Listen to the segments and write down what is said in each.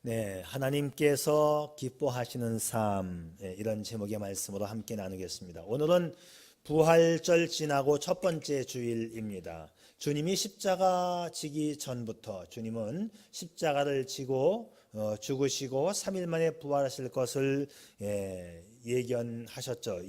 네, 하나님께서 기뻐하시는 삶, 이런 제목의 말씀으로 함께 나누겠습니다. 오늘은 부활절 지나고 첫 번째 주일입니다. 주님이 십자가 지기 전부터 주님은 십자가를 지고 죽으시고 3일 만에 부활하실 것을 예언하셨죠.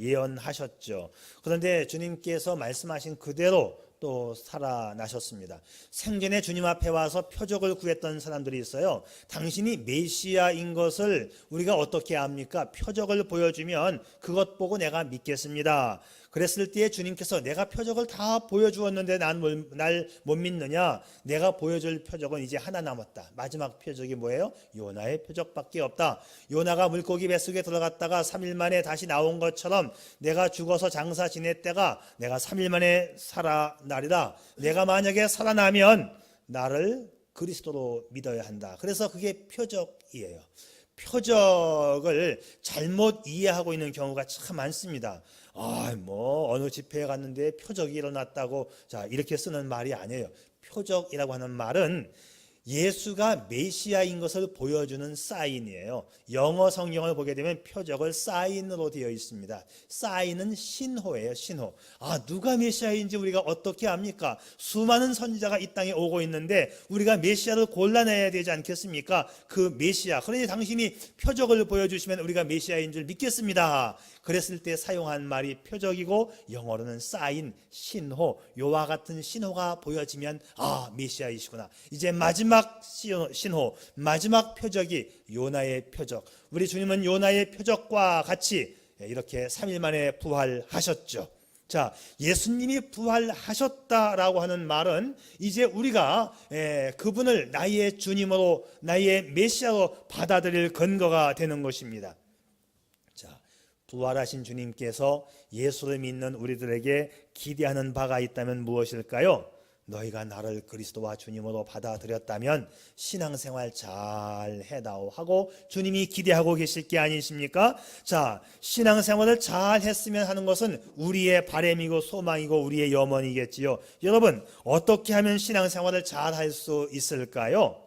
그런데 주님께서 말씀하신 그대로 또 살아나셨습니다. 생전에 주님 앞에 와서 표적을 구했던 사람들이 있어요. 당신이 메시아인 것을 우리가 어떻게 압니까? 표적을 보여주면 그것 보고 내가 믿겠습니다. 그랬을 때에 주님께서 내가 표적을 다 보여주었는데 날 못 믿느냐? 내가 보여줄 표적은 이제 하나 남았다. 마지막 표적이 뭐예요? 요나의 표적밖에 없다. 요나가 물고기 뱃속에 들어갔다가 3일 만에 다시 나온 것처럼 내가 죽어서 장사 지냈다가 내가 3일 만에 살아나리라. 내가 만약에 살아나면 나를 그리스도로 믿어야 한다. 그래서 그게 표적이에요. 표적을 잘못 이해하고 있는 경우가 참 많습니다. 어느 집회에 갔는데 표적이 일어났다고 이렇게 쓰는 말이 아니에요. 표적이라고 하는 말은 예수가 메시아인 것을 보여주는 사인이에요. 영어 성경을 보게 되면 표적을 사인으로 되어 있습니다. 사인은 신호예요. 신호. 누가 메시아인지 우리가 어떻게 압니까? 수많은 선지자가 이 땅에 오고 있는데 우리가 메시아를 골라내야 되지 않겠습니까? 그 메시아. 그러니 당신이 표적을 보여주시면 우리가 메시아인 줄 믿겠습니다. 그랬을 때 사용한 말이 표적이고 영어로는 사인, 신호. 요와 같은 신호가 보여지면 메시아이시구나. 이제 마지막 신호, 마지막 표적이 요나의 표적. 우리 주님은 요나의 표적과 같이 이렇게 3일 만에 부활하셨죠. 예수님이 부활하셨다라고 하는 말은 이제 우리가 그분을 나의 주님으로, 나의 메시아로 받아들일 근거가 되는 것입니다. 부활하신 주님께서 예수를 믿는 우리들에게 기대하는 바가 있다면 무엇일까요? 너희가 나를 그리스도와 주님으로 받아들였다면 신앙생활 잘 해다오 하고 주님이 기대하고 계실 게 아니십니까? 신앙생활을 잘 했으면 하는 것은 우리의 바람이고 소망이고 우리의 염원이겠지요. 여러분, 어떻게 하면 신앙생활을 잘 할 수 있을까요?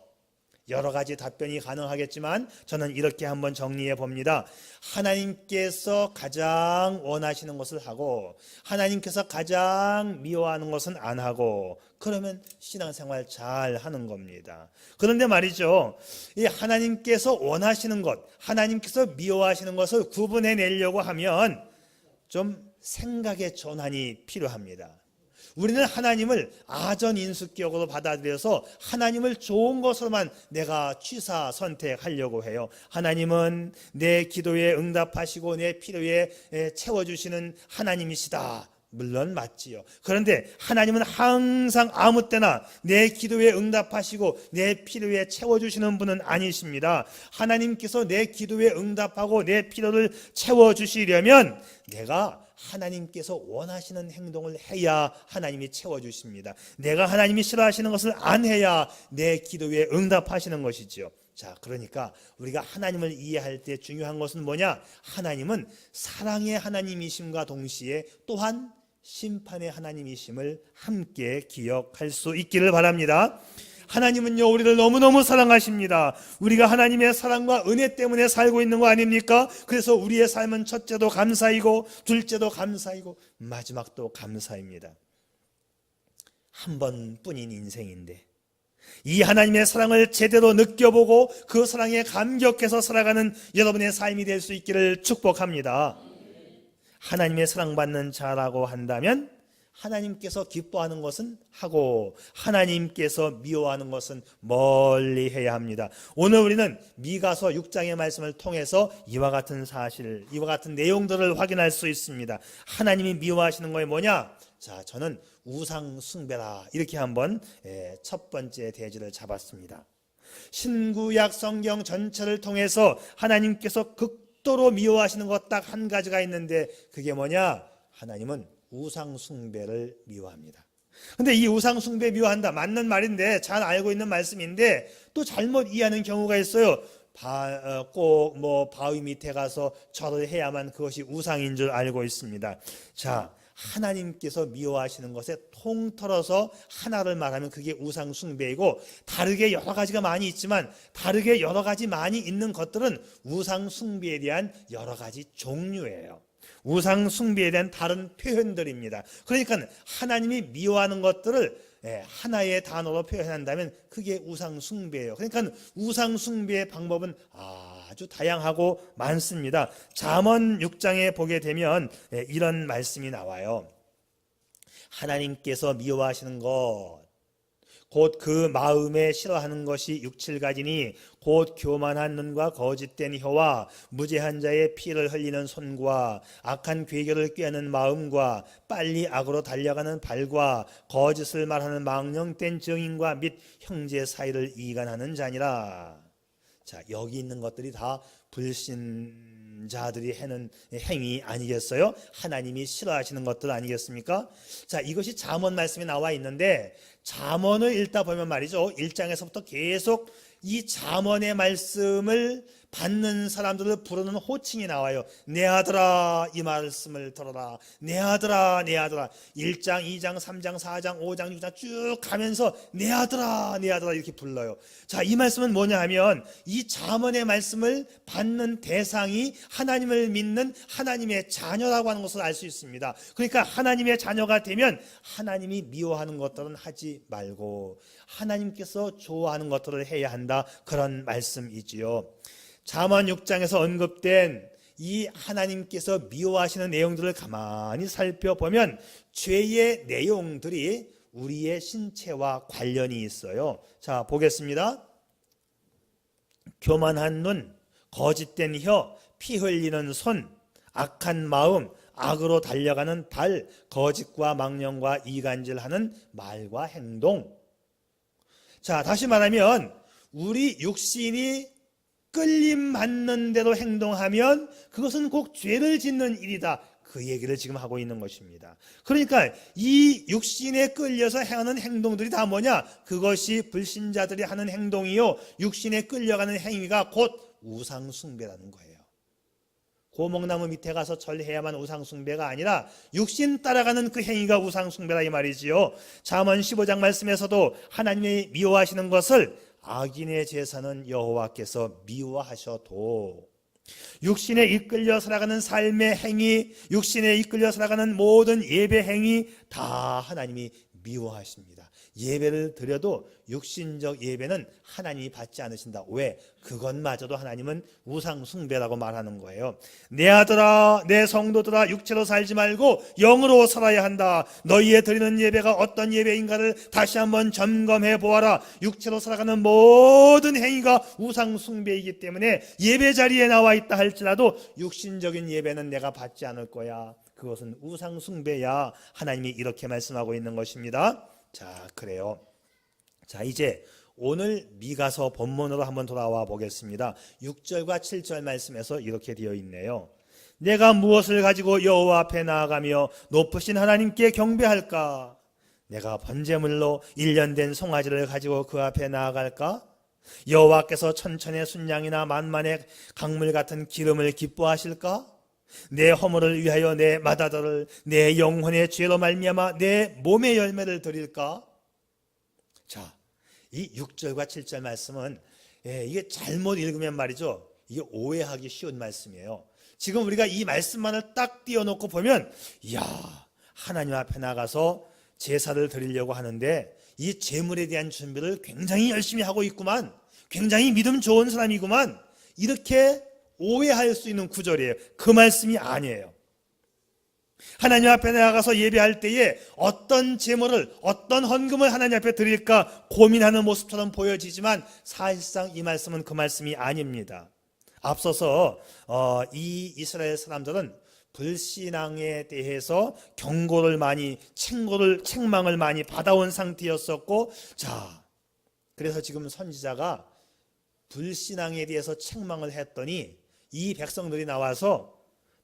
여러 가지 답변이 가능하겠지만 저는 이렇게 한번 정리해 봅니다. 하나님께서 가장 원하시는 것을 하고 하나님께서 가장 미워하는 것은 안 하고, 그러면 신앙생활 잘 하는 겁니다. 그런데 말이죠, 이 하나님께서 원하시는 것, 하나님께서 미워하시는 것을 구분해내려고 하면 좀 생각의 전환이 필요합니다. 우리는 하나님을 아전인수격으로 받아들여서 하나님을 좋은 것으로만 내가 취사 선택하려고 해요. 하나님은 내 기도에 응답하시고 내 필요에 채워주시는 하나님이시다. 물론 맞지요. 그런데 하나님은 항상 아무 때나 내 기도에 응답하시고 내 필요에 채워주시는 분은 아니십니다. 하나님께서 내 기도에 응답하고 내 필요를 채워주시려면 내가 하나님께서 원하시는 행동을 해야 하나님이 채워주십니다. 내가 하나님이 싫어하시는 것을 안 해야 내 기도에 응답하시는 것이죠. 그러니까 우리가 하나님을 이해할 때 중요한 것은 뭐냐? 하나님은 사랑의 하나님이심과 동시에 또한 심판의 하나님이심을 함께 기억할 수 있기를 바랍니다. 하나님은요, 우리를 너무너무 사랑하십니다. 우리가 하나님의 사랑과 은혜 때문에 살고 있는 거 아닙니까? 그래서 우리의 삶은 첫째도 감사이고 둘째도 감사이고 마지막도 감사입니다. 한 번뿐인 인생인데 이 하나님의 사랑을 제대로 느껴보고 그 사랑에 감격해서 살아가는 여러분의 삶이 될 수 있기를 축복합니다. 하나님의 사랑받는 자라고 한다면 하나님께서 기뻐하는 것은 하고 하나님께서 미워하는 것은 멀리 해야 합니다. 오늘 우리는 미가서 6장의 말씀을 통해서 이와 같은 사실, 이와 같은 내용들을 확인할 수 있습니다. 하나님이 미워하시는 것이 뭐냐? 저는 우상 숭배라, 이렇게 한번 첫 번째 대지를 잡았습니다. 신구약 성경 전체를 통해서 하나님께서 극도로 미워하시는 것 딱 한 가지가 있는데 그게 뭐냐? 하나님은 우상 숭배를 미워합니다. 근데 이 우상 숭배 미워한다, 맞는 말인데, 잘 알고 있는 말씀인데 또 잘못 이해하는 경우가 있어요. 꼭 바위 밑에 가서 절을 해야만 그것이 우상인 줄 알고 있습니다. 하나님께서 미워하시는 것에 통틀어서 하나를 말하면 그게 우상 숭배이고, 다르게 여러 가지가 많이 있지만 다르게 여러 가지 많이 있는 것들은 우상 숭배에 대한 여러 가지 종류예요. 우상 숭배에 대한 다른 표현들입니다. 그러니까 하나님이 미워하는 것들을 하나의 단어로 표현한다면 그게 우상 숭배예요. 그러니까 우상 숭배의 방법은 아주 다양하고 많습니다. 잠언 6장에 보게 되면 이런 말씀이 나와요. 하나님께서 미워하시는 것, 곧 그 마음에 싫어하는 것이 6, 7가지니 곧 교만한 눈과 거짓된 혀와 무죄한 자의 피를 흘리는 손과 악한 괴결을 꾀하는 마음과 빨리 악으로 달려가는 발과 거짓을 말하는 망령된 증인과 및 형제 사이를 이간하는 자니라. 자, 여기 있는 것들이 다 불신자들이 하는 행위 아니겠어요? 하나님이 싫어하시는 것들 아니겠습니까? 자, 이것이 잠언 말씀이 나와 있는데, 잠언을 읽다 보면 말이죠, 1장에서부터 계속 이 잠언의 말씀을 받는 사람들을 부르는 호칭이 나와요. 내 아들아 이 말씀을 들어라. 내 아들아 내 아들아. 1장 2장 3장 4장 5장 6장 쭉 가면서 내 아들아 내 아들아 이렇게 불러요. 자, 이 말씀은 뭐냐 하면 이 잠언의 말씀을 받는 대상이 하나님을 믿는 하나님의 자녀라고 하는 것을 알 수 있습니다. 그러니까 하나님의 자녀가 되면 하나님이 미워하는 것들은 하지 말고 하나님께서 좋아하는 것들을 해야 한다, 그런 말씀이지요. 잠언 6장에서 언급된 이 하나님께서 미워하시는 내용들을 가만히 살펴보면 죄의 내용들이 우리의 신체와 관련이 있어요. 자, 보겠습니다. 교만한 눈, 거짓된 혀, 피 흘리는 손, 악한 마음, 악으로 달려가는 발, 거짓과 망령과 이간질하는 말과 행동. 자, 다시 말하면 우리 육신이 끌림 받는 대로 행동하면 그것은 꼭 죄를 짓는 일이다, 그 얘기를 지금 하고 있는 것입니다. 그러니까 이 육신에 끌려서 행하는 행동들이 다 뭐냐? 그것이 불신자들이 하는 행동이요, 육신에 끌려가는 행위가 곧 우상숭배라는 거예요. 고목나무 밑에 가서 절해야만 우상숭배가 아니라 육신 따라가는 그 행위가 우상숭배라 이 말이지요. 잠언 15장 말씀에서도 하나님이 미워하시는 것을 악인의 제사는 여호와께서 미워하셔도, 육신에 이끌려 살아가는 삶의 행위, 육신에 이끌려 살아가는 모든 예배 행위 다 하나님이 미워하십니다. 예배를 드려도 육신적 예배는 하나님이 받지 않으신다. 왜? 그것마저도 하나님은 우상 숭배라고 말하는 거예요. 내 아들아 내 성도들아 육체로 살지 말고 영으로 살아야 한다. 너희의 드리는 예배가 어떤 예배인가를 다시 한번 점검해 보아라. 육체로 살아가는 모든 행위가 우상 숭배이기 때문에 예배 자리에 나와 있다 할지라도 육신적인 예배는 내가 받지 않을 거야. 그것은 우상 숭배야. 하나님이 이렇게 말씀하고 있는 것입니다. 자, 그래요. 자, 이제 오늘 미가서 본문으로 한번 돌아와 보겠습니다. 6절과 7절 말씀에서 이렇게 되어 있네요. 내가 무엇을 가지고 여호와 앞에 나아가며 높으신 하나님께 경배할까? 내가 번제물로 1년 된 송아지를 가지고 그 앞에 나아갈까? 여호와께서 천천의 순양이나 만만의 강물 같은 기름을 기뻐하실까? 내 허물을 위하여 내 맏아들을 내 영혼의 죄로 말미암아 내 몸의 열매를 드릴까? 자, 이 6절과 7절 말씀은 이게 잘못 읽으면 말이죠, 이게 오해하기 쉬운 말씀이에요. 지금 우리가 이 말씀만을 딱 띄워놓고 보면, 이야, 하나님 앞에 나가서 제사를 드리려고 하는데 이 제물에 대한 준비를 굉장히 열심히 하고 있구만, 굉장히 믿음 좋은 사람이구만, 이렇게 오해할 수 있는 구절이에요. 그 말씀이 아니에요. 하나님 앞에 나가서 예배할 때에 어떤 제물을, 어떤 헌금을 하나님 앞에 드릴까 고민하는 모습처럼 보여지지만 사실상 이 말씀은 그 말씀이 아닙니다. 앞서서 이 이스라엘 사람들은 불신앙에 대해서 경고를 많이, 책망을 많이 받아온 상태였었고, 자, 그래서 지금 선지자가 불신앙에 대해서 책망을 했더니 이 백성들이 나와서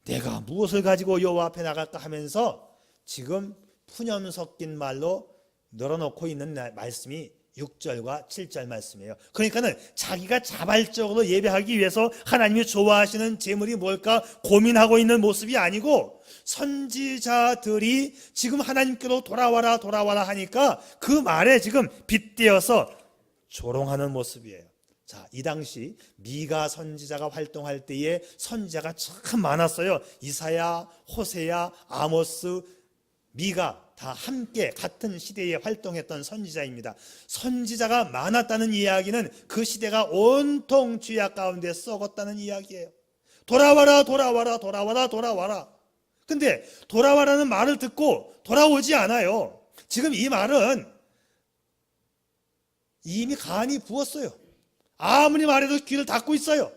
내가 무엇을 가지고 여호와 앞에 나갈까 하면서 지금 푸념 섞인 말로 늘어놓고 있는 말씀이 6절과 7절 말씀이에요. 그러니까는 자기가 자발적으로 예배하기 위해서 하나님이 좋아하시는 제물이 뭘까 고민하고 있는 모습이 아니고, 선지자들이 지금 하나님께로 돌아와라 돌아와라 하니까 그 말에 지금 빗대어서 조롱하는 모습이에요. 자, 이 당시 미가 선지자가 활동할 때에 선지자가 참 많았어요. 이사야, 호세야, 아모스, 미가 다 함께 같은 시대에 활동했던 선지자입니다. 선지자가 많았다는 이야기는 그 시대가 온통 죄악 가운데 썩었다는 이야기예요. 돌아와라 돌아와라 돌아와라 돌아와라. 근데 돌아와라는 말을 듣고 돌아오지 않아요. 지금 이 말은 이미 간이 부었어요. 아무리 말해도 귀를 닫고 있어요.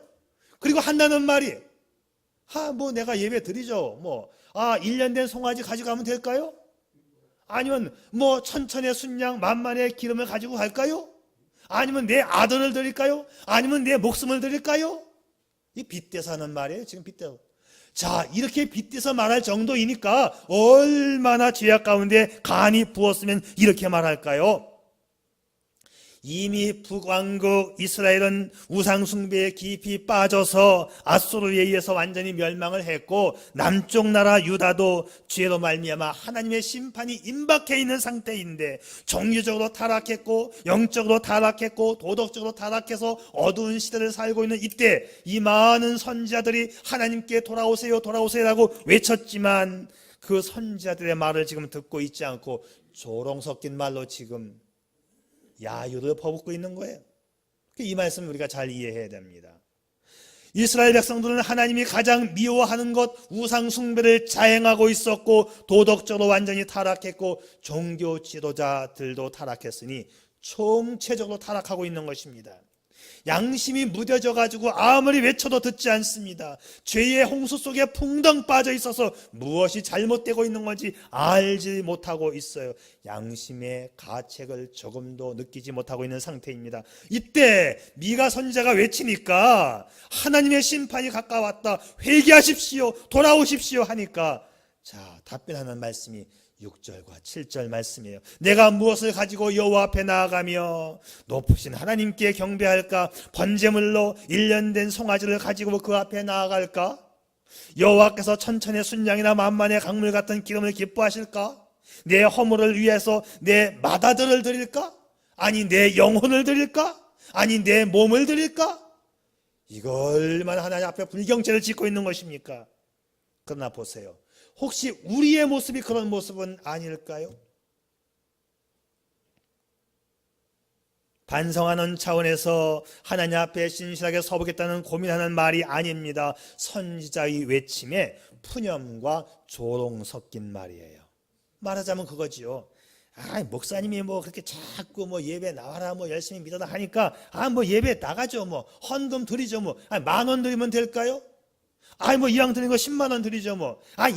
그리고 한다는 말이 뭐 내가 예배 드리죠. 1년 된 송아지 가져가면 될까요? 아니면 천천의 순양 만만의 기름을 가지고 갈까요? 아니면 내 아들을 드릴까요? 아니면 내 목숨을 드릴까요? 이 빗대서 하는 말이에요. 지금 빗대서. 자, 이렇게 빗대서 말할 정도이니까 얼마나 죄악 가운데 간이 부었으면 이렇게 말할까요? 이미 북왕국 이스라엘은 우상숭배에 깊이 빠져서 앗소르에 의해서 완전히 멸망을 했고, 남쪽 나라 유다도 죄로 말미암아 하나님의 심판이 임박해 있는 상태인데, 종교적으로 타락했고 영적으로 타락했고 도덕적으로 타락해서 어두운 시대를 살고 있는 이때 이 많은 선지자들이 하나님께 돌아오세요 돌아오세요라고 외쳤지만 그 선지자들의 말을 지금 듣고 있지 않고 조롱 섞인 말로 지금 야유를 퍼붓고 있는 거예요. 이 말씀을 우리가 잘 이해해야 됩니다. 이스라엘 백성들은 하나님이 가장 미워하는 것 우상 숭배를 자행하고 있었고, 도덕적으로 완전히 타락했고, 종교 지도자들도 타락했으니 총체적으로 타락하고 있는 것입니다. 양심이 무뎌져 가지고 아무리 외쳐도 듣지 않습니다. 죄의 홍수 속에 풍덩 빠져 있어서 무엇이 잘못되고 있는 건지 알지 못하고 있어요. 양심의 가책을 조금도 느끼지 못하고 있는 상태입니다. 이때 미가 선지자가 외치니까 하나님의 심판이 가까웠다, 회개하십시오 돌아오십시오 하니까, 자, 답변하는 말씀이 6절과 7절 말씀이에요. 내가 무엇을 가지고 여호와 앞에 나아가며 높으신 하나님께 경배할까? 번제물로 1년 된 송아지를 가지고 그 앞에 나아갈까? 여호와께서 천천의 순양이나 만만의 강물 같은 기름을 기뻐하실까? 내 허물을 위해서 내 맏아들을 드릴까? 아니 내 영혼을 드릴까? 아니 내 몸을 드릴까? 이걸 얼마나 하나님 앞에 불경죄를 짓고 있는 것입니까? 그러나 보세요. 혹시 우리의 모습이 그런 모습은 아닐까요? 반성하는 차원에서 하나님 앞에 신실하게 서보겠다는 고민하는 말이 아닙니다. 선지자의 외침에 푸념과 조롱 섞인 말이에요. 말하자면 그거지요. 목사님이 그렇게 자꾸 예배 나와라 열심히 믿어라 하니까 예배 나가죠. 헌금 드리죠. 10,000원 드리면 될까요? 이왕 드리는 거 10만 원 드리죠.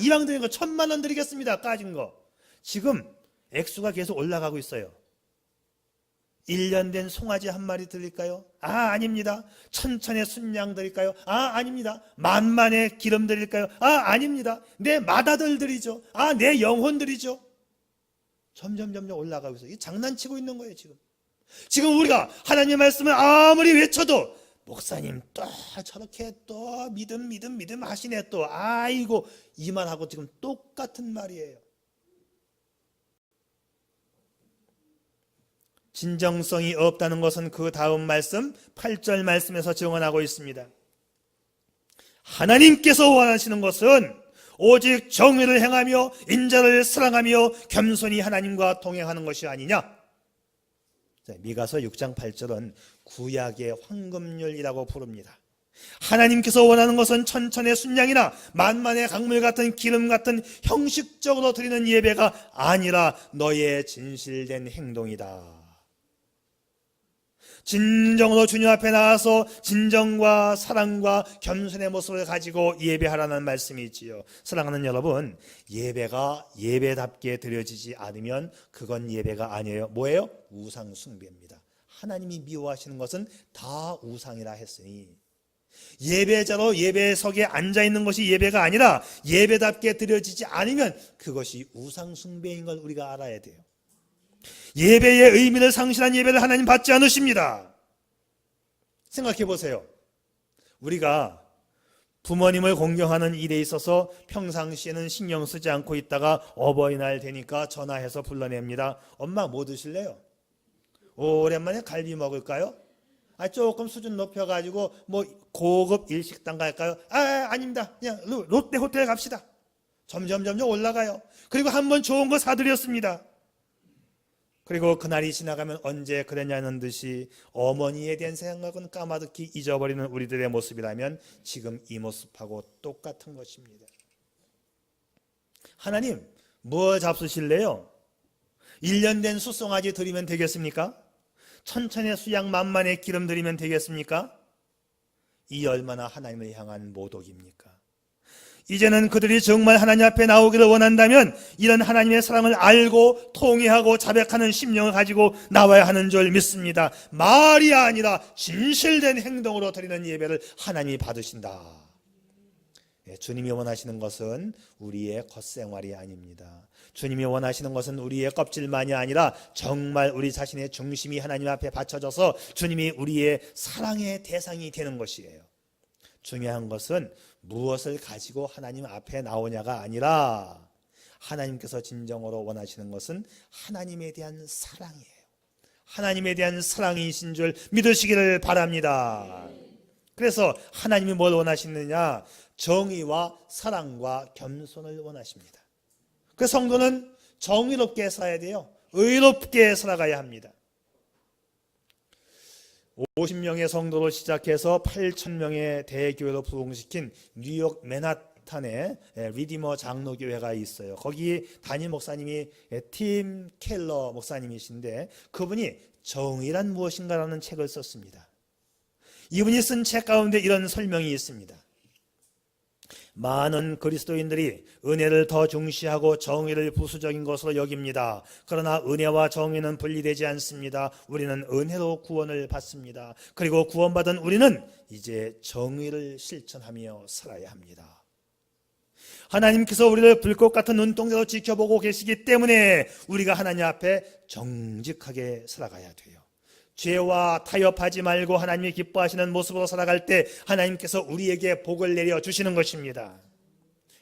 이왕 드리는 거 1,000만 원 드리겠습니다. 까진 거. 지금 액수가 계속 올라가고 있어요. 1년 된 송아지 한 마리 드릴까요? 아닙니다. 천천의 순양 드릴까요? 아닙니다. 만만의 기름 드릴까요? 아닙니다. 내 맏아들 드리죠. 내 영혼 드리죠. 점점 올라가고 있어요. 장난치고 있는 거예요, 지금. 지금 우리가 하나님의 말씀을 아무리 외쳐도 목사님 또 저렇게 또 믿음 하시네 또 아이고 이 말하고 지금 똑같은 말이에요. 진정성이 없다는 것은 그 다음 말씀 8절 말씀에서 증언하고 있습니다. 하나님께서 원하시는 것은 오직 정의를 행하며 인자를 사랑하며 겸손히 하나님과 동행하는 것이 아니냐. 미가서 6장 8절은 구약의 황금률이라고 부릅니다. 하나님께서 원하는 것은 천천의 순양이나 만만의 강물 같은 기름 같은 형식적으로 드리는 예배가 아니라 너의 진실된 행동이다. 진정으로 주님 앞에 나와서 진정과 사랑과 겸손의 모습을 가지고 예배하라는 말씀이지요. 사랑하는 여러분, 예배가 예배답게 드려지지 않으면 그건 예배가 아니에요. 뭐예요? 우상 숭배입니다. 하나님이 미워하시는 것은 다 우상이라 했으니 예배자로 예배석에 앉아있는 것이 예배가 아니라 예배답게 드려지지 않으면 그것이 우상 숭배인 걸 우리가 알아야 돼요. 예배의 의미를 상실한 예배를 하나님 받지 않으십니다. 생각해 보세요. 우리가 부모님을 공경하는 일에 있어서 평상시에는 신경 쓰지 않고 있다가 어버이날 되니까 전화해서 불러냅니다. 엄마 뭐 드실래요? 오랜만에 갈비 먹을까요? 조금 수준 높여가지고 뭐 고급 일식당 갈까요? 아닙니다. 그냥 롯데 호텔 갑시다. 점점 올라가요. 그리고 한번 좋은 거 사드렸습니다. 그리고 그날이 지나가면 언제 그랬냐는 듯이 어머니에 대한 생각은 까마득히 잊어버리는 우리들의 모습이라면 지금 이 모습하고 똑같은 것입니다. 하나님, 뭐 잡수실래요? 1년 된 숫송아지 드리면 되겠습니까? 천천의 수양 만만의 기름 드리면 되겠습니까? 이 얼마나 하나님을 향한 모독입니까? 이제는 그들이 정말 하나님 앞에 나오기를 원한다면 이런 하나님의 사랑을 알고 통회하고 자백하는 심령을 가지고 나와야 하는 줄 믿습니다. 말이 아니라 진실된 행동으로 드리는 예배를 하나님이 받으신다. 주님이 원하시는 것은 우리의 겉생활이 아닙니다. 주님이 원하시는 것은 우리의 껍질만이 아니라 정말 우리 자신의 중심이 하나님 앞에 받쳐져서 주님이 우리의 사랑의 대상이 되는 것이에요. 중요한 것은 무엇을 가지고 하나님 앞에 나오냐가 아니라 하나님께서 진정으로 원하시는 것은 하나님에 대한 사랑이에요. 하나님에 대한 사랑이신 줄 믿으시기를 바랍니다. 그래서 하나님이 뭘 원하시느냐? 정의와 사랑과 겸손을 원하십니다. 그 성도는 정의롭게 살아야 돼요. 의롭게 살아가야 합니다. 50명의 성도를 시작해서 8,000명의 대교회로 부흥시킨 뉴욕 맨하탄에 리디머 장로교회가 있어요. 거기 담임 목사님이 팀 켈러 목사님이신데 그분이 정의란 무엇인가라는 책을 썼습니다. 이분이 쓴 책 가운데 이런 설명이 있습니다. 많은 그리스도인들이 은혜를 더 중시하고 정의를 부수적인 것으로 여깁니다. 그러나 은혜와 정의는 분리되지 않습니다. 우리는 은혜로 구원을 받습니다. 그리고 구원받은 우리는 이제 정의를 실천하며 살아야 합니다. 하나님께서 우리를 불꽃 같은 눈동자로 지켜보고 계시기 때문에 우리가 하나님 앞에 정직하게 살아가야 돼요. 죄와 타협하지 말고 하나님이 기뻐하시는 모습으로 살아갈 때 하나님께서 우리에게 복을 내려주시는 것입니다.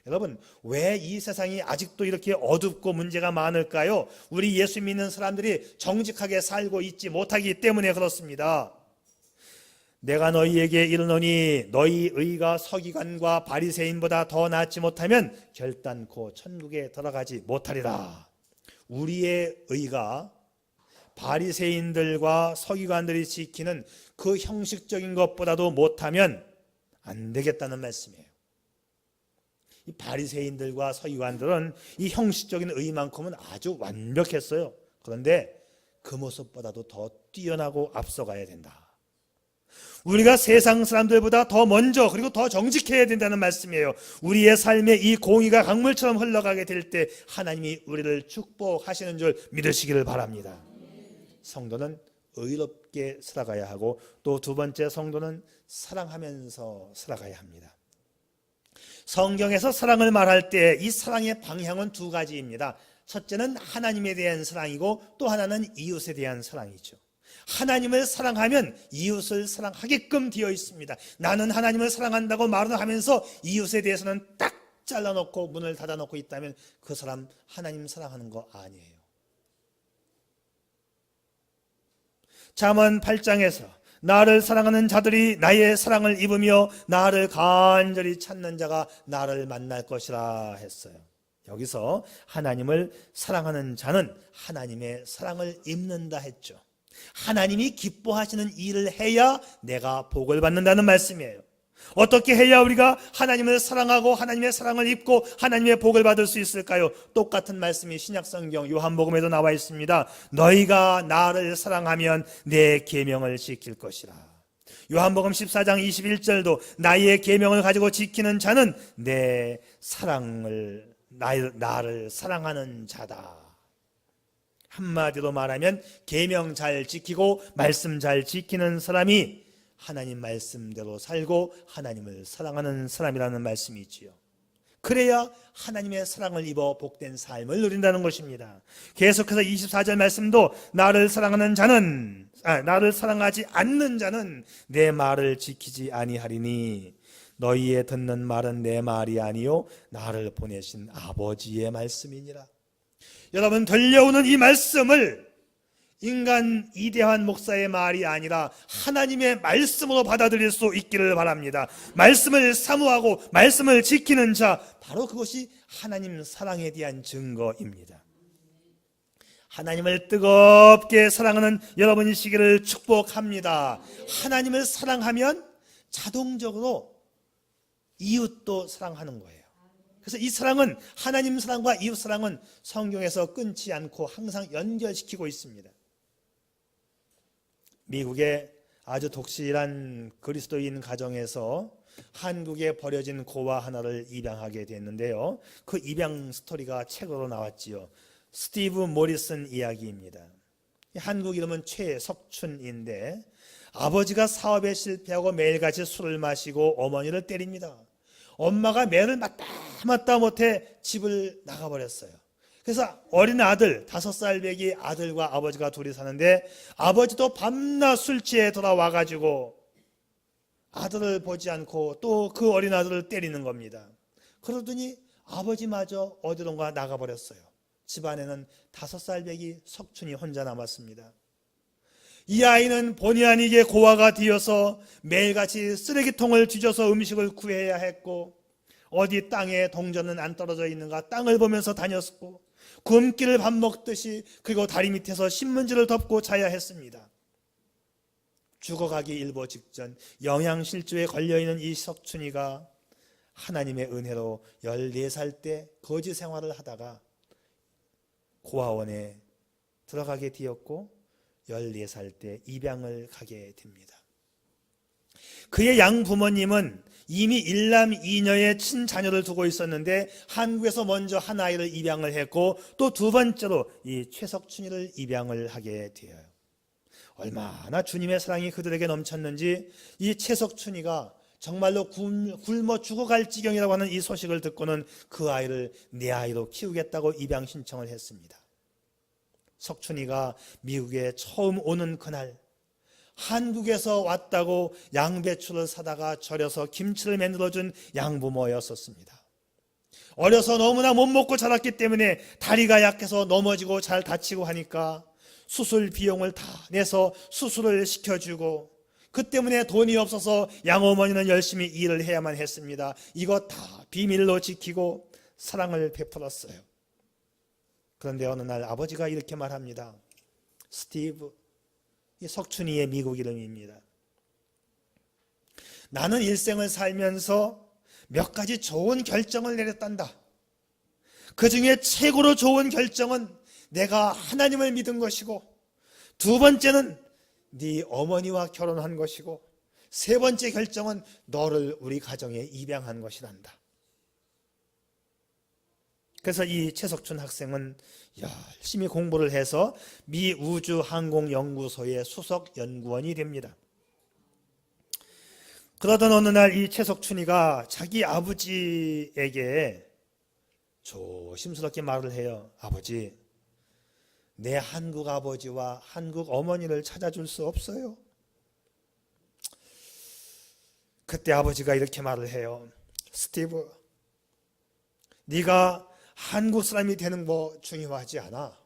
여러분, 왜 이 세상이 아직도 이렇게 어둡고 문제가 많을까요? 우리 예수 믿는 사람들이 정직하게 살고 있지 못하기 때문에 그렇습니다. 내가 너희에게 이르노니 너희 의가 서기관과 바리새인보다 더 낫지 못하면 결단코 천국에 들어가지 못하리라. 우리의 의가 바리새인들과 서기관들이 지키는 그 형식적인 것보다도 못하면 안 되겠다는 말씀이에요. 이 바리새인들과 서기관들은 이 형식적인 의만큼은 아주 완벽했어요. 그런데 그 모습보다도 더 뛰어나고 앞서가야 된다. 우리가 세상 사람들보다 더 먼저 그리고 더 정직해야 된다는 말씀이에요. 우리의 삶에 이 공의가 강물처럼 흘러가게 될 때 하나님이 우리를 축복하시는 줄 믿으시기를 바랍니다. 성도는 의롭게 살아가야 하고 또 두 번째 성도는 사랑하면서 살아가야 합니다. 성경에서 사랑을 말할 때 이 사랑의 방향은 두 가지입니다. 첫째는 하나님에 대한 사랑이고 또 하나는 이웃에 대한 사랑이죠. 하나님을 사랑하면 이웃을 사랑하게끔 되어 있습니다. 나는 하나님을 사랑한다고 말을 하면서 이웃에 대해서는 딱 잘라놓고 문을 닫아놓고 있다면 그 사람 하나님 사랑하는 거 아니에요. 잠언 8장에서 나를 사랑하는 자들이 나의 사랑을 입으며 나를 간절히 찾는 자가 나를 만날 것이라 했어요. 여기서 하나님을 사랑하는 자는 하나님의 사랑을 입는다 했죠. 하나님이 기뻐하시는 일을 해야 내가 복을 받는다는 말씀이에요. 어떻게 해야 우리가 하나님을 사랑하고 하나님의 사랑을 입고 하나님의 복을 받을 수 있을까요? 똑같은 말씀이 신약성경 요한복음에도 나와 있습니다. 너희가 나를 사랑하면 내 계명을 지킬 것이라. 요한복음 14장 21절도 나의 계명을 가지고 지키는 자는 내 사랑을 나를 사랑하는 자다. 한마디로 말하면 계명 잘 지키고 말씀 잘 지키는 사람이 하나님 말씀대로 살고 하나님을 사랑하는 사람이라는 말씀이지요. 그래야 하나님의 사랑을 입어 복된 삶을 누린다는 것입니다. 계속해서 24절 말씀도 나를 사랑하지 않는 자는 내 말을 지키지 아니하리니 너희의 듣는 말은 내 말이 아니요 나를 보내신 아버지의 말씀이니라. 여러분, 들려오는 이 말씀을 인간 이대환 목사의 말이 아니라 하나님의 말씀으로 받아들일 수 있기를 바랍니다. 말씀을 사모하고 말씀을 지키는 자, 바로 그것이 하나님 사랑에 대한 증거입니다. 하나님을 뜨겁게 사랑하는 여러분이시기를 축복합니다. 하나님을 사랑하면 자동적으로 이웃도 사랑하는 거예요. 그래서 이 사랑은, 하나님 사랑과 이웃 사랑은 성경에서 끊지 않고 항상 연결시키고 있습니다. 미국의 아주 독실한 그리스도인 가정에서 한국에 버려진 고아 하나를 입양하게 됐는데요. 그 입양 스토리가 책으로 나왔지요. 스티브 모리슨 이야기입니다. 한국 이름은 최석춘인데 아버지가 사업에 실패하고 매일같이 술을 마시고 어머니를 때립니다. 엄마가 매를 맞다 못해 집을 나가버렸어요. 그래서 어린 아들, 5살 배기 아들과 아버지가 둘이 사는데 아버지도 밤낮 술 취해 돌아와가지고 아들을 보지 않고 또 그 어린 아들을 때리는 겁니다. 그러더니 아버지마저 어디론가 나가버렸어요. 집안에는 5살 배기 석춘이 혼자 남았습니다. 이 아이는 본의 아니게 고아가 되어서 매일같이 쓰레기통을 뒤져서 음식을 구해야 했고, 어디 땅에 동전은 안 떨어져 있는가 땅을 보면서 다녔고, 굶기를 밥 먹듯이 그리고 다리 밑에서 신문지를 덮고 자야 했습니다. 죽어가기 일보 직전 영양실조에 걸려있는 이 석춘이가 하나님의 은혜로 14살 때 거지 생활을 하다가 고아원에 들어가게 되었고 14살 때 입양을 가게 됩니다. 그의 양부모님은 이미 일남 이녀의 친자녀를 두고 있었는데 한국에서 먼저 한 아이를 입양을 했고 또 두 번째로 이 최석춘이를 입양을 하게 되어요. 얼마나 주님의 사랑이 그들에게 넘쳤는지 이 최석춘이가 정말로 굶어 죽어갈 지경이라고 하는 이 소식을 듣고는 그 아이를 내 아이로 키우겠다고 입양 신청을 했습니다. 석춘이가 미국에 처음 오는 그날 한국에서 왔다고 양배추를 사다가 절여서 김치를 만들어준 양부모였었습니다. 어려서 너무나 못 먹고 자랐기 때문에 다리가 약해서 넘어지고 잘 다치고 하니까 수술 비용을 다 내서 수술을 시켜주고, 그 때문에 돈이 없어서 양어머니는 열심히 일을 해야만 했습니다. 이거 다 비밀로 지키고 사랑을 베풀었어요. 그런데 어느 날 아버지가 이렇게 말합니다. 스티브, 이 석춘이의 미국 이름입니다. 나는 일생을 살면서 몇 가지 좋은 결정을 내렸단다. 그 중에 최고로 좋은 결정은 내가 하나님을 믿은 것이고, 두 번째는 네 어머니와 결혼한 것이고, 세 번째 결정은 너를 우리 가정에 입양한 것이란다. 그래서 이 최석춘 학생은 열심히 공부를 해서 미 우주항공연구소의 수석 연구원이 됩니다. 그러던 어느 날 이 최석춘이가 자기 아버지에게 조심스럽게 말을 해요. 아버지, 내 한국 아버지와 한국 어머니를 찾아줄 수 없어요? 그때 아버지가 이렇게 말을 해요. 스티브, 네가 한국 사람이 되는 거 중요하지 않아.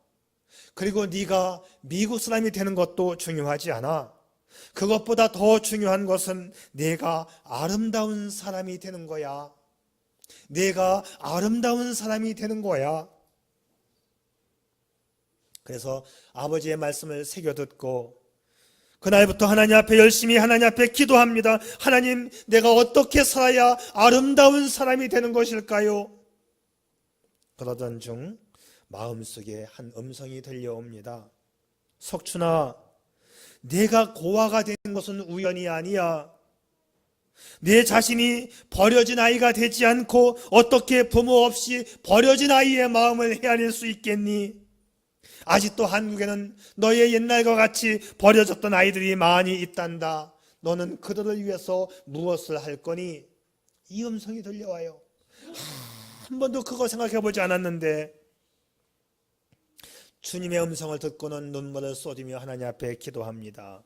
그리고 네가 미국 사람이 되는 것도 중요하지 않아. 그것보다 더 중요한 것은 내가 아름다운 사람이 되는 거야. 내가 아름다운 사람이 되는 거야. 그래서 아버지의 말씀을 새겨듣고 그날부터 하나님 앞에 열심히 하나님 앞에 기도합니다. 하나님, 내가 어떻게 살아야 아름다운 사람이 되는 것일까요? 그러던 중 마음속에 한 음성이 들려옵니다. 석춘아, 내가 고아가 된 것은 우연이 아니야. 내 자신이 버려진 아이가 되지 않고 어떻게 부모 없이 버려진 아이의 마음을 헤아릴 수 있겠니? 아직도 한국에는 너의 옛날과 같이 버려졌던 아이들이 많이 있단다. 너는 그들을 위해서 무엇을 할 거니? 이 음성이 들려와요. 한 번도 그거 생각해 보지 않았는데 주님의 음성을 듣고는 눈물을 쏟으며 하나님 앞에 기도합니다.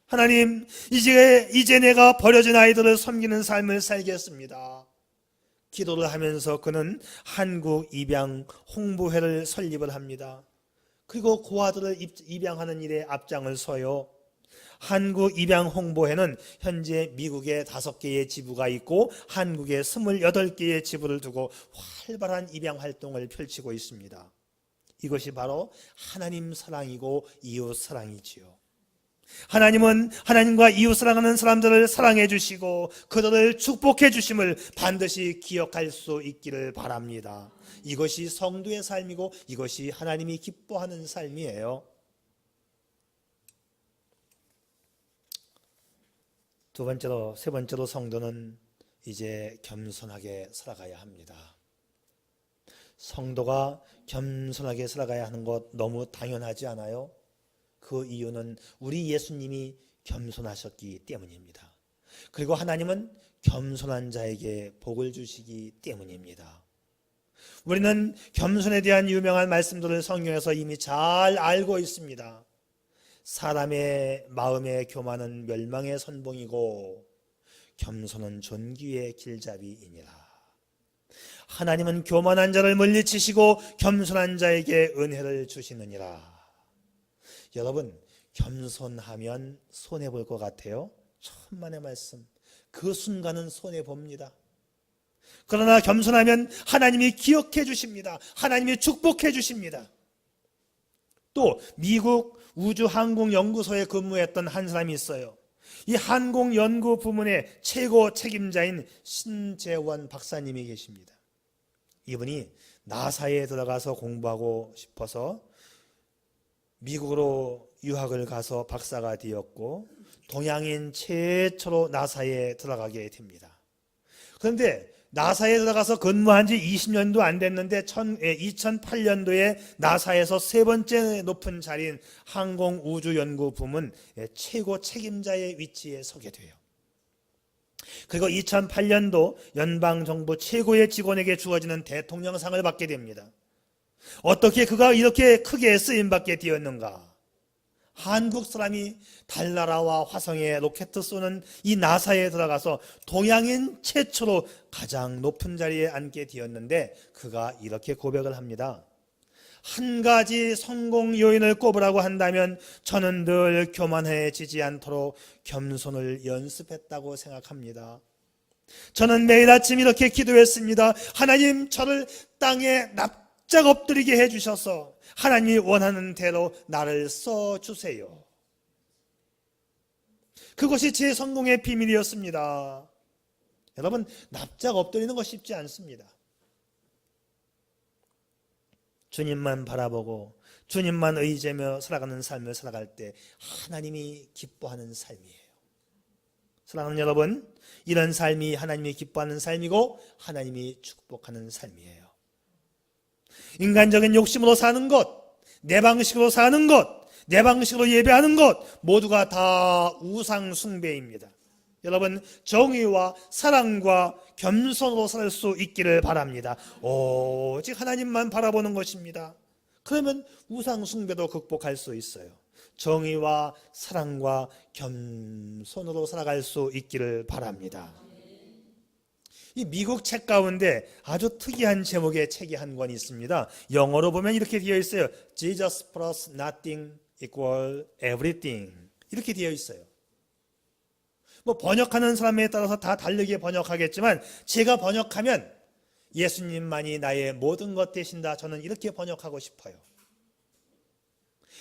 하나님, 이제 내가 버려진 아이들을 섬기는 삶을 살겠습니다. 기도를 하면서 그는 한국 입양 홍보회를 설립을 합니다. 그리고 고아들을 입양하는 일에 앞장을 서요. 한국 입양 홍보회는 현재 미국에 5개의 지부가 있고 한국에 28개의 지부를 두고 활발한 입양 활동을 펼치고 있습니다. 이것이 바로 하나님 사랑이고 이웃 사랑이지요. 하나님은 하나님과 이웃 사랑하는 사람들을 사랑해 주시고 그들을 축복해 주심을 반드시 기억할 수 있기를 바랍니다. 이것이 성도의 삶이고 이것이 하나님이 기뻐하는 삶이에요. 세 번째로 성도는 이제 겸손하게 살아가야 합니다. 성도가 겸손하게 살아가야 하는 것 너무 당연하지 않아요? 그 이유는 우리 예수님이 겸손하셨기 때문입니다. 그리고 하나님은 겸손한 자에게 복을 주시기 때문입니다. 우리는 겸손에 대한 유명한 말씀들을 성경에서 이미 잘 알고 있습니다. 사람의 마음의 교만은 멸망의 선봉이고 겸손은 존귀의 길잡이이니라. 하나님은 교만한 자를 물리치시고 겸손한 자에게 은혜를 주시느니라. 여러분, 겸손하면 손해볼 것 같아요? 천만의 말씀. 그 순간은 손해봅니다. 그러나 겸손하면 하나님이 기억해 주십니다. 하나님이 축복해 주십니다. 또 미국 우주항공연구소에 근무했던 한 사람이 있어요. 이 항공연구 부문의 최고 책임자인 신재원 박사님이 계십니다. 이분이 나사에 들어가서 공부하고 싶어서 미국으로 유학을 가서 박사가 되었고 동양인 최초로 나사에 들어가게 됩니다. 그런데 나사에 들어가서 근무한 지 20년도 안 됐는데 2008년도에 나사에서 3번째 높은 자리인 항공우주연구 부문 최고 책임자의 위치에 서게 돼요. 그리고 2008년도 연방정부 최고의 직원에게 주어지는 대통령상을 받게 됩니다. 어떻게 그가 이렇게 크게 쓰임받게 되었는가? 한국 사람이 달나라와 화성에 로켓 쏘는 이 나사에 들어가서 동양인 최초로 가장 높은 자리에 앉게 되었는데 그가 이렇게 고백을 합니다. 한 가지 성공 요인을 꼽으라고 한다면 저는 늘 교만해지지 않도록 겸손을 연습했다고 생각합니다. 저는 매일 아침 이렇게 기도했습니다. 하나님, 저를 땅에 납작 엎드리게 해주셔서 하나님이 원하는 대로 나를 써주세요. 그것이 제 성공의 비밀이었습니다. 여러분, 납작 엎드리는 거 쉽지 않습니다. 주님만 바라보고 주님만 의지하며 살아가는 삶을 살아갈 때 하나님이 기뻐하는 삶이에요. 사랑하는 여러분, 이런 삶이 하나님이 기뻐하는 삶이고 하나님이 축복하는 삶이에요. 인간적인 욕심으로 사는 것, 내 방식으로 사는 것, 내 방식으로 예배하는 것 모두가 다 우상 숭배입니다. 여러분, 정의와 사랑과 겸손으로 살 수 있기를 바랍니다. 오직 하나님만 바라보는 것입니다. 그러면 우상 숭배도 극복할 수 있어요. 정의와 사랑과 겸손으로 살아갈 수 있기를 바랍니다. 이 미국 책 가운데 아주 특이한 제목의 책이 한 권 있습니다. 영어로 보면 이렇게 되어 있어요. Jesus plus nothing equal everything. 이렇게 되어 있어요. 번역하는 사람에 따라서 다 다르게 번역하겠지만 제가 번역하면 예수님만이 나의 모든 것 되신다. 저는 이렇게 번역하고 싶어요.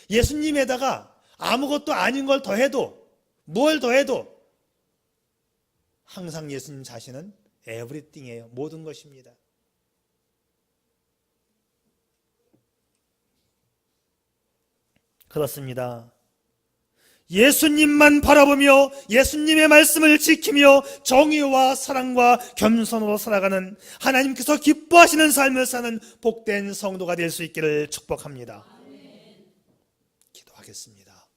예수님에다가 아무것도 아닌 걸 더해도 뭘 더해도 항상 예수님 자신은 everything이에요. 모든 것입니다. 그렇습니다. 예수님만 바라보며 예수님의 말씀을 지키며 정의와 사랑과 겸손으로 살아가는 하나님께서 기뻐하시는 삶을 사는 복된 성도가 될 수 있기를 축복합니다. 기도하겠습니다.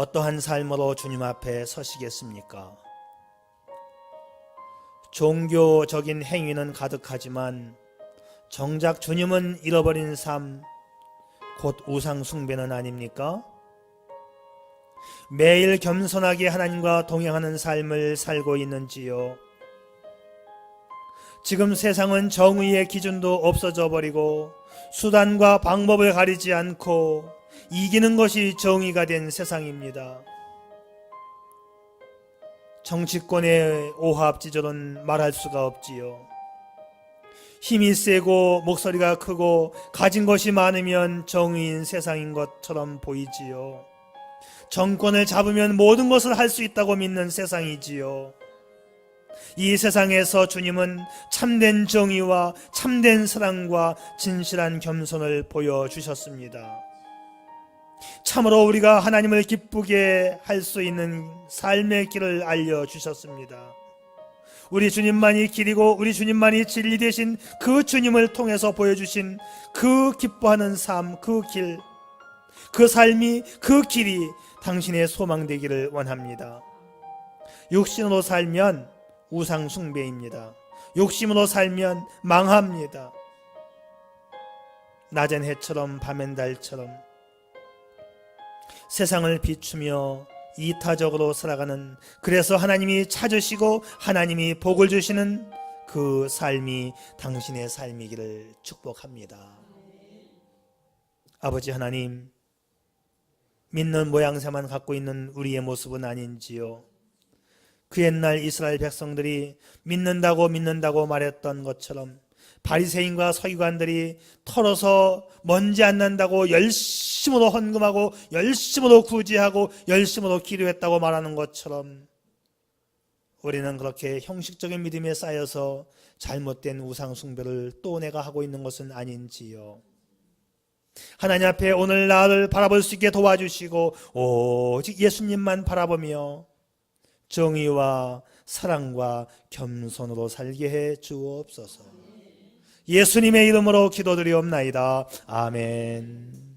어떠한 삶으로 주님 앞에 서시겠습니까? 종교적인 행위는 가득하지만 정작 주님은 잃어버린 삶, 곧 우상 숭배는 아닙니까? 매일 겸손하게 하나님과 동행하는 삶을 살고 있는지요? 지금 세상은 정의의 기준도 없어져 버리고 수단과 방법을 가리지 않고 이기는 것이 정의가 된 세상입니다. 정치권의 오합지졸은 말할 수가 없지요. 힘이 세고 목소리가 크고 가진 것이 많으면 정의인 세상인 것처럼 보이지요. 정권을 잡으면 모든 것을 할 수 있다고 믿는 세상이지요. 이 세상에서 주님은 참된 정의와 참된 사랑과 진실한 겸손을 보여주셨습니다. 참으로 우리가 하나님을 기쁘게 할 수 있는 삶의 길을 알려주셨습니다. 우리 주님만이 길이고 우리 주님만이 진리 되신 그 주님을 통해서 보여주신 그 기뻐하는 삶, 그 길, 그 삶이, 그 길이 당신의 소망 되기를 원합니다. 육신으로 살면 우상 숭배입니다. 욕심으로 살면 망합니다. 낮엔 해처럼 밤엔 달처럼 세상을 비추며 이타적으로 살아가는, 그래서 하나님이 찾으시고 하나님이 복을 주시는 그 삶이 당신의 삶이기를 축복합니다. 아버지 하나님, 믿는 모양새만 갖고 있는 우리의 모습은 아닌지요. 그 옛날 이스라엘 백성들이 믿는다고 말했던 것처럼 바리새인과 서기관들이 털어서 먼지 안 난다고 열심으로 헌금하고 열심으로 구제하고 열심으로 기도했다고 말하는 것처럼 우리는 그렇게 형식적인 믿음에 쌓여서 잘못된 우상 숭배를 또 내가 하고 있는 것은 아닌지요. 하나님 앞에 오늘 나를 바라볼 수 있게 도와주시고 오직 예수님만 바라보며 정의와 사랑과 겸손으로 살게 해 주옵소서. 예수님의 이름으로 기도드리옵나이다. 아멘.